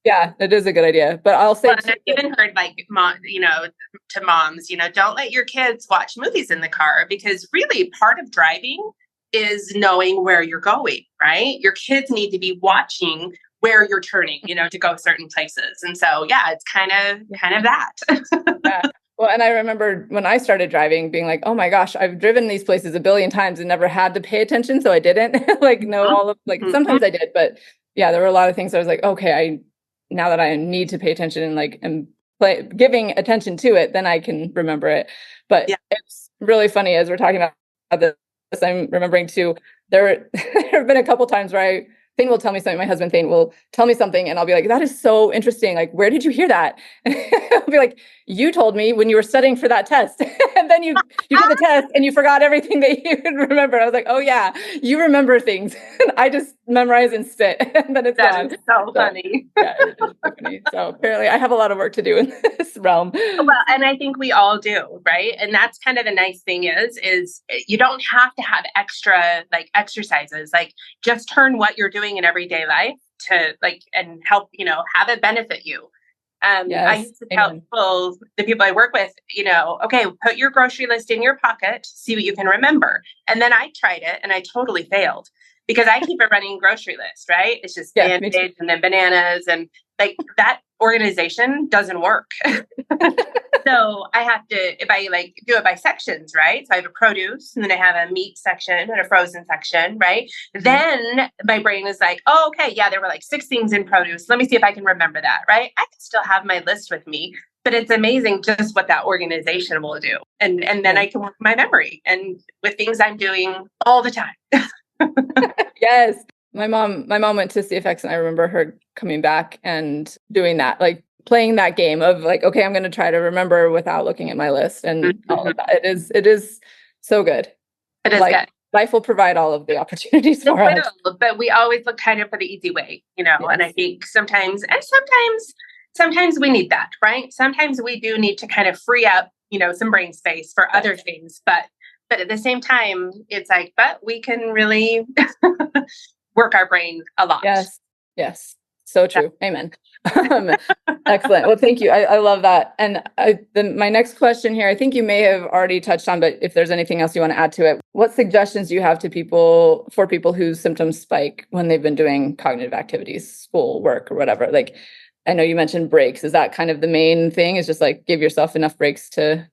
Yeah, it is a good idea. But I'll say, and I've even heard to moms, don't let your kids watch movies in the car, because really part of driving is knowing where you're going, right? Your kids need to be watching where you're turning, to go certain places. And so, yeah, it's kind of that. Yeah. Well, and I remember when I started driving being like, oh my gosh, I've driven these places a billion times and never had to pay attention. So I didn't know all of, sometimes I did, but yeah, there were a lot of things I was like, okay, now that I need to pay attention and giving attention to it, then I can remember it. But it's really funny as we're talking about this, I'm remembering too, there have been a couple times where Thane will tell me something, my husband Thane will tell me something, and I'll be like, that is so interesting. Like, where did you hear that? And I'll be like, you told me when you were studying for that test. And then you did the test and you forgot everything that you remember. I was like, oh yeah, you remember things. And I just memorize and spit. And then it's gone. That is so funny. Yeah, it is so funny. So apparently I have a lot of work to do in this realm. Well, and I think we all do, right? And that's kind of the nice thing is you don't have to have extra exercises. Like just turn what you're doing in everyday life to and help, have it benefit you. I used to tell the people I work with, okay, put your grocery list in your pocket, see what you can remember. And then I tried it and I totally failed because I keep a running grocery list, right? It's just Band-Aids and then bananas, and that organization doesn't work. So I have to, if I do it by sections, right? So I have a produce, and then I have a meat section and a frozen section, right? Mm-hmm. Then my brain is like, oh, okay, yeah, there were 6 things in produce. Let me see if I can remember that, right? I can still have my list with me, but it's amazing just what that organization will do. And then I can work my memory and with things I'm doing all the time. Yes. My mom went to CFX, and I remember her coming back and doing that, playing that game of okay, I'm going to try to remember without looking at my list and all of that. It is so good. It is good. Life will provide all of the opportunities for us. But we always look kind of for the easy way, yes. And I think sometimes we need that, right? Sometimes we do need to kind of free up, some brain space for other things. But at the same time, it's but we can really work our brain a lot. Yes. So true. Yeah. Amen. Excellent. Well, thank you. I love that. And my next question here, I think you may have already touched on, but if there's anything else you want to add to it, what suggestions do you have for people whose symptoms spike when they've been doing cognitive activities, school, work, or whatever? I know you mentioned breaks. Is that kind of the main thing? Is just give yourself enough breaks to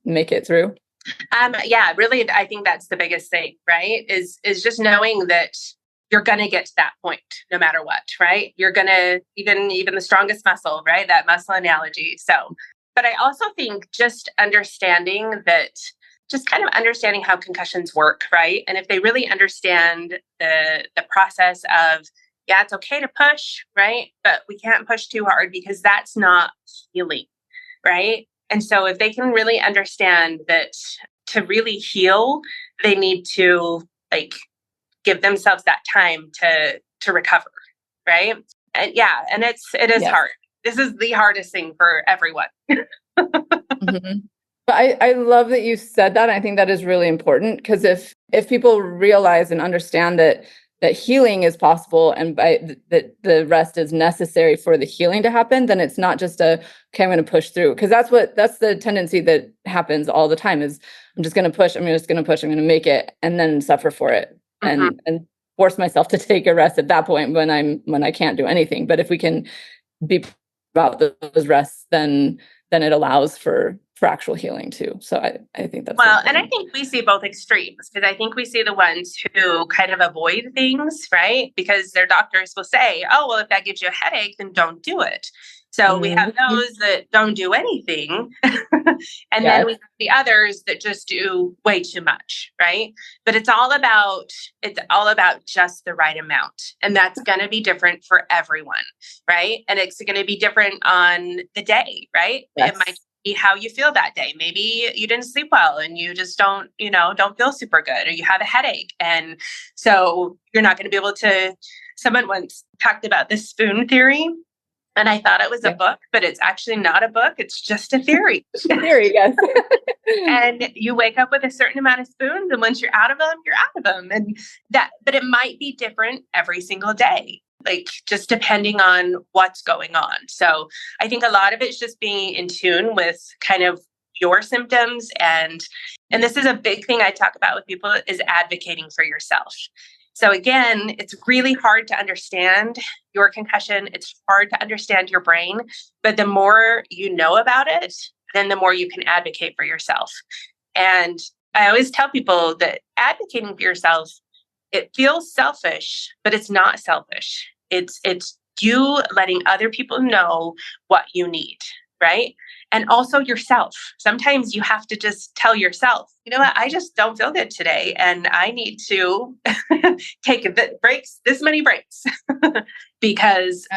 make it through? Yeah, really. I think that's the biggest thing, right? Is just knowing that you're going to get to that point no matter what, right? You're going to, even the strongest muscle, right? That muscle analogy. So, but I also think just understanding how concussions work, right? And if they really understand the process of, yeah, it's okay to push, right? But we can't push too hard because that's not healing, right? And so if they can really understand that to really heal, they need to give themselves that time to recover, right? And it is hard. This is the hardest thing for everyone. Mm-hmm. But I love that you said that. I think that is really important because if people realize and understand that healing is possible and that the rest is necessary for the healing to happen, then it's not just okay, I'm going to push through. Because that's the tendency that happens all the time is I'm just going to push, I'm going to make it and then suffer for it. And force myself to take a rest at that point when I can't do anything. But if we can be about those rests, then it allows for for actual healing too. So I think that's well, important. and I think we see both extremes, because I think we see the ones who kind of avoid things, right? Because their doctors will say, oh, well, if that gives you a headache, then don't do it. So we have those that don't do anything. And then we have the others that just do way too much, right? But it's all about just the right amount. And that's going to be different for everyone, right? And it's going to be different on the day, right? It might be how you feel that day. Maybe you didn't sleep well and you just don't feel super good, or you have a headache. And so you're not going to be able to, someone once talked about the spoon theory. And I thought it was a book, but it's actually not a book. It's just a theory. Theory, yes. And you wake up with a certain amount of spoons, and once you're out of them, you're out of them. But it might be different every single day, like just depending on what's going on. So I think a lot of it's just being in tune with kind of your symptoms. And this is a big thing I talk about with people, is advocating for yourself. So again, it's really hard to understand your concussion. It's hard to understand your brain, but the more you know about it, then the more you can advocate for yourself. And I always tell people that advocating for yourself, it feels selfish, but it's not selfish. It's you letting other people know what you need, right? And also yourself. Sometimes you have to just tell yourself, you know what, I just don't feel good today, and I need to take this many breaks, because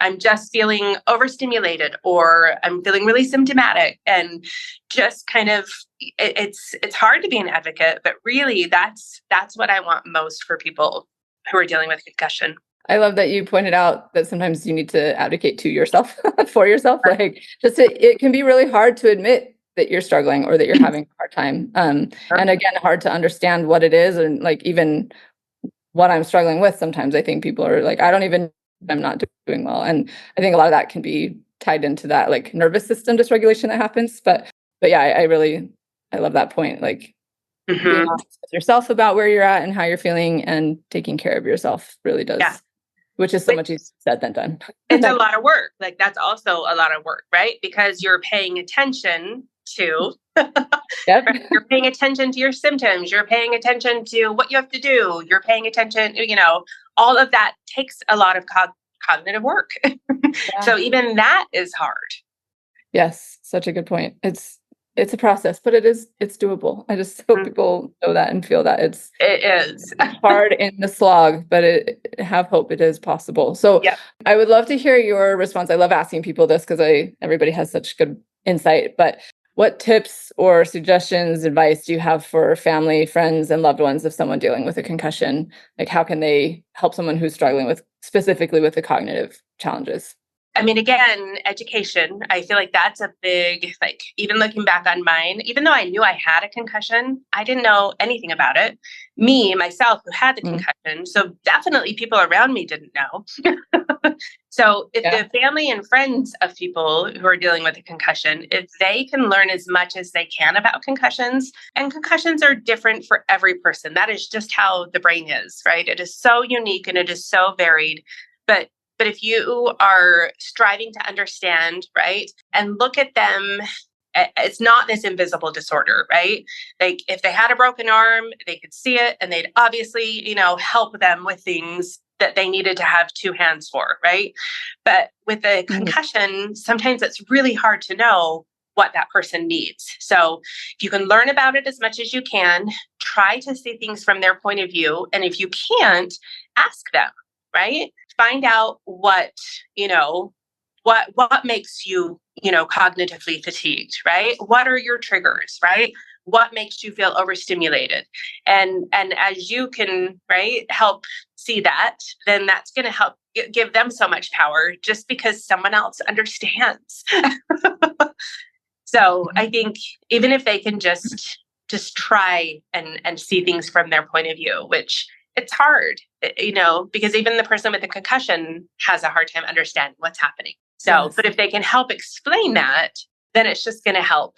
I'm just feeling overstimulated, or I'm feeling really symptomatic. And just kind of, it's hard to be an advocate, but really that's what I want most for people who are dealing with concussion. I love that you pointed out that sometimes you need to advocate to yourself for yourself. Like, it can be really hard to admit that you're struggling or that you're having a hard time. And again, hard to understand what it is, and like even what I'm struggling with. Sometimes I think people are like, I'm not doing well. And I think a lot of that can be tied into that like nervous system dysregulation that happens. But yeah, I love that point. Like, being honest with yourself about where you're at and how you're feeling, and taking care of yourself really does. Yeah. Which is so much easier said than done. It's a lot of work. Like, that's also a lot of work, right? Because you're paying attention to, you're paying attention to your symptoms. You're paying attention to what you have to do. You're paying attention, all of that takes a lot of cognitive work. So even that is hard. Yes. Such a good point. It's a process, but it's doable. I just hope people know that and feel that it is hard in the slog, but have hope it is possible. So I would love to hear your response. I love asking people this because everybody has such good insight, but what tips or suggestions, advice do you have for family, friends, and loved ones of someone dealing with a concussion? Like, how can they help someone who's struggling specifically with the cognitive challenges? I mean, again, education, I feel like that's a big, like, even looking back on mine, even though I knew I had a concussion, I didn't know anything about it. Myself, who had the concussion. So definitely people around me didn't know. So if the family and friends of people who are dealing with a concussion, if they can learn as much as they can about concussions, and concussions are different for every person. That is just how the brain is, right? It is so unique and it is so varied. But if you are striving to understand, right, and look at them, it's not this invisible disorder, right? Like, if they had a broken arm, they could see it, and they'd obviously, help them with things that they needed to have two hands for, right? But with a concussion, sometimes it's really hard to know what that person needs. So if you can learn about it as much as you can, try to see things from their point of view. And if you can't, ask them, right? Find out what makes you, cognitively fatigued, right? What are your triggers, right? What makes you feel overstimulated? And as you can, right, help see that, then that's going to help give them so much power, just because someone else understands. So I think even if they can just try and see things from their point of view, which it's hard, because even the person with the concussion has a hard time understanding what's happening. So, but if they can help explain that, then it's just going to help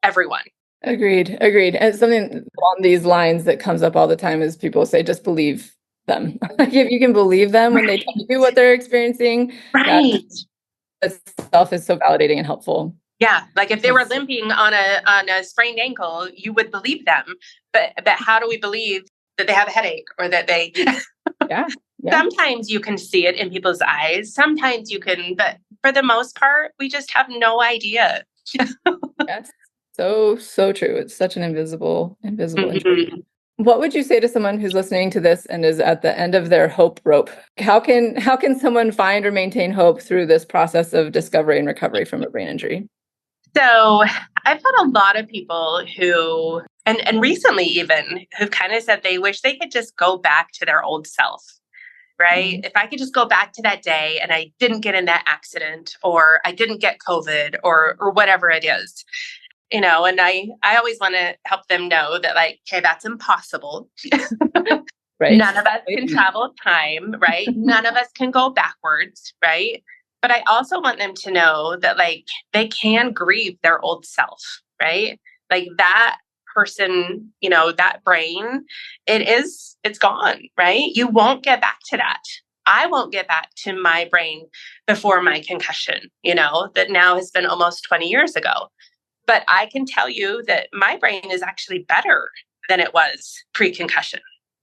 everyone. Agreed. And something along these lines that comes up all the time is people say, just believe them. If you can believe them when they tell you what they're experiencing, that itself is so validating and helpful. Yeah, like if they were limping on a sprained ankle, you would believe them. But how do we believe that they have a headache or that they? Yeah. Sometimes you can see it in people's eyes. Sometimes you can, but for the most part, we just have no idea. Yes. So true. It's such an invisible Mm-hmm. What would you say to someone who's listening to this and is at the end of their hope rope? How can someone find or maintain hope through this process of discovery and recovery from a brain injury? So I've had a lot of people who, and recently even, who've kind of said they wish they could just go back to their old self, right? If I could just go back to that day and I didn't get in that accident or I didn't get COVID or whatever it is. And I always want to help them know that, like, okay, that's impossible. Right. None of us can travel time, right? None of us can go backwards, right? But I also want them to know that, like, they can grieve their old self, right? Like that person, that brain, it's gone, right? You won't get back to that. I won't get back to my brain before my concussion, that now has been almost 20 years ago. But I can tell you that my brain is actually better than it was pre-concussion,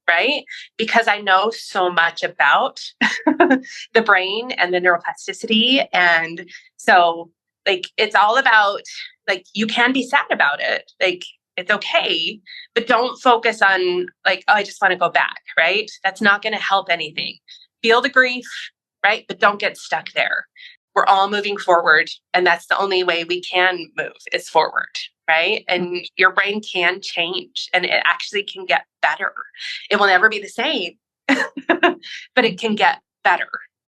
right? Because I know so much about the brain and the neuroplasticity. And so, like, it's all about, like, you can be sad about it. Like, it's okay, but don't focus on, like, oh, I just want to go back, right? That's not going to help anything. Feel the grief, right? But don't get stuck there. We're all moving forward, and that's the only way we can move is forward, right? And your brain can change, and it actually can get better. It will never be the same, but it can get better.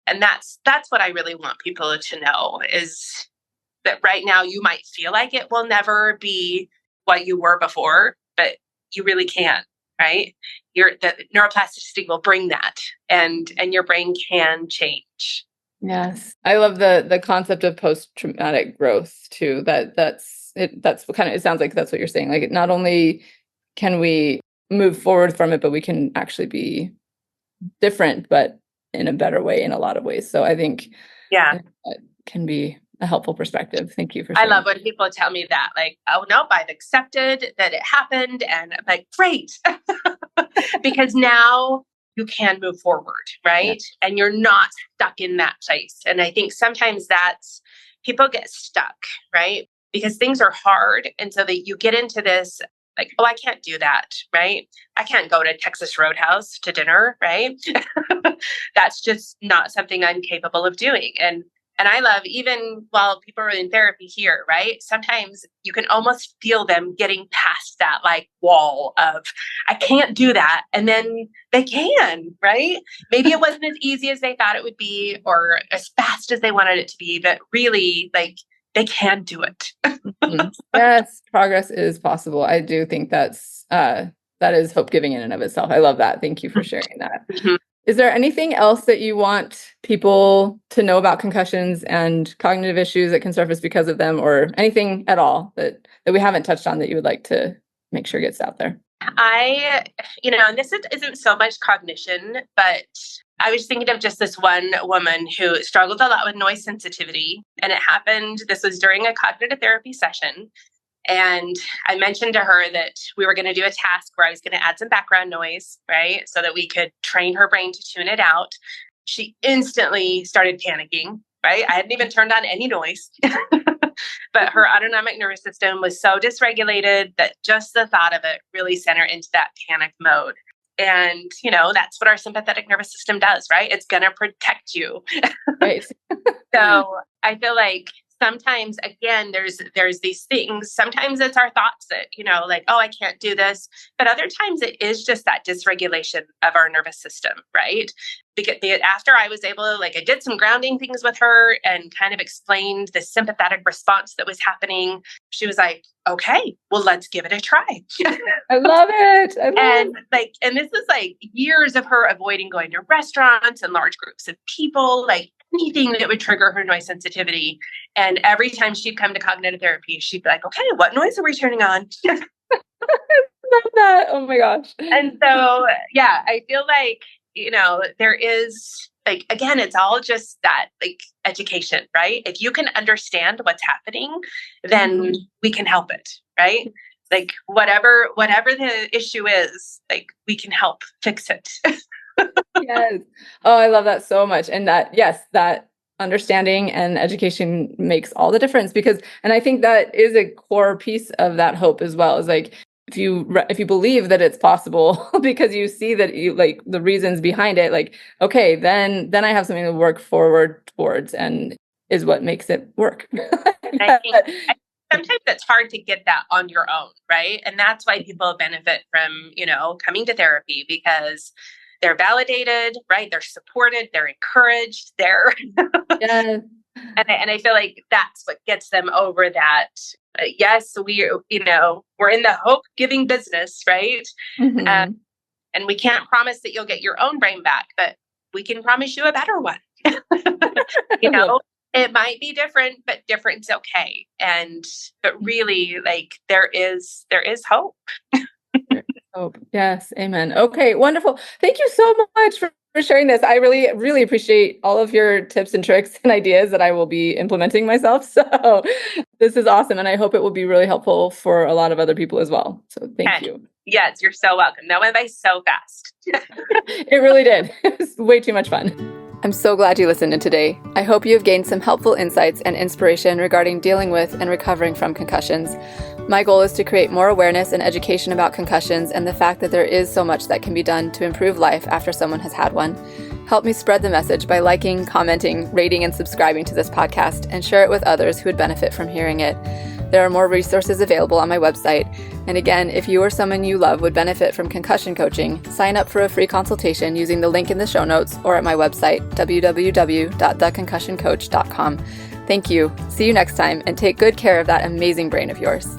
And that's what I really want people to know, is that right now you might feel like it will never be what you were before, but you really can, right? The neuroplasticity will bring that, and your brain can change. Yes. I love the concept of post-traumatic growth too. That's what kind of, it sounds like that's what you're saying. Like, not only can we move forward from it, but we can actually be different, but in a better way in a lot of ways. So I think that can be a helpful perspective. Thank you for sharing. I love when people tell me that, like, oh, nope, I've accepted that it happened. And I'm like, great. Because now you can move forward, right? Yeah. And you're not stuck in that place. And I think sometimes people get stuck, right? Because things are hard. And so that you get into this, like, oh, I can't do that, right? I can't go to Texas Roadhouse to dinner, right? That's just not something I'm capable of doing. And I love, even while people are in therapy here, right? Sometimes you can almost feel them getting past that, like, wall of, I can't do that. And then they can, right? Maybe it wasn't as easy as they thought it would be or as fast as they wanted it to be, but really, like, they can do it. Yes, progress is possible. I do think that is hope giving in and of itself. I love that. Thank you for sharing that. Mm-hmm. Is there anything else that you want people to know about concussions and cognitive issues that can surface because of them, or anything at all that we haven't touched on that you would like to make sure gets out there? And this isn't so much cognition, but I was thinking of just this one woman who struggled a lot with noise sensitivity. And this was during a cognitive therapy session. And I mentioned to her that we were going to do a task where I was going to add some background noise, right? So that we could train her brain to tune it out. She instantly started panicking, right? I hadn't even turned on any noise. But her autonomic nervous system was so dysregulated that just the thought of it really sent her into that panic mode. And, that's what our sympathetic nervous system does, right? It's going to protect you. Right. So I feel like sometimes, again, there's these things. Sometimes it's our thoughts that, like, oh, I can't do this. But other times it is just that dysregulation of our nervous system, right? Because after I was able to, like, I did some grounding things with her and kind of explained the sympathetic response that was happening. She was like, okay, well, let's give it a try. I love it. And this is like years of her avoiding going to restaurants and large groups of people, like anything that would trigger her noise sensitivity. And every time she'd come to cognitive therapy, she'd be like, okay, what noise are we turning on? I love that. Oh my gosh. And so, yeah, I feel like, there is like, again, it's all just that like education, right? If you can understand what's happening, then we can help it, right? Like whatever the issue is, like we can help fix it. Yes. Oh, I love that so much. And that, yes, that understanding and education makes all the difference and I think that is a core piece of that hope as well, is like, if you believe that it's possible because you see that you like the reasons behind it, like, okay, then I have something to work forward towards, and is what makes it work. I think sometimes it's hard to get that on your own, right? And that's why people benefit from, coming to therapy, because they're validated, right? They're supported, they're encouraged, Yes. And I feel like that's what gets them over that. Yes, we're in the hope-giving business, right? And we can't promise that you'll get your own brain back, but we can promise you a better one. It might be different, but different's okay. But really, like there is hope. Hope. Yes. Amen. Okay. Wonderful. Thank you so much for sharing this. I really, really appreciate all of your tips and tricks and ideas that I will be implementing myself. So this is awesome. And I hope it will be really helpful for a lot of other people as well. So thank you. Yes, you're so welcome. That went by so fast. It really did. It was way too much fun. I'm so glad you listened in today. I hope you have gained some helpful insights and inspiration regarding dealing with and recovering from concussions. My goal is to create more awareness and education about concussions and the fact that there is so much that can be done to improve life after someone has had one. Help me spread the message by liking, commenting, rating, and subscribing to this podcast, and share it with others who would benefit from hearing it. There are more resources available on my website. And again, if you or someone you love would benefit from concussion coaching, sign up for a free consultation using the link in the show notes or at my website, www.theconcussioncoach.com. Thank you. See you next time, and take good care of that amazing brain of yours.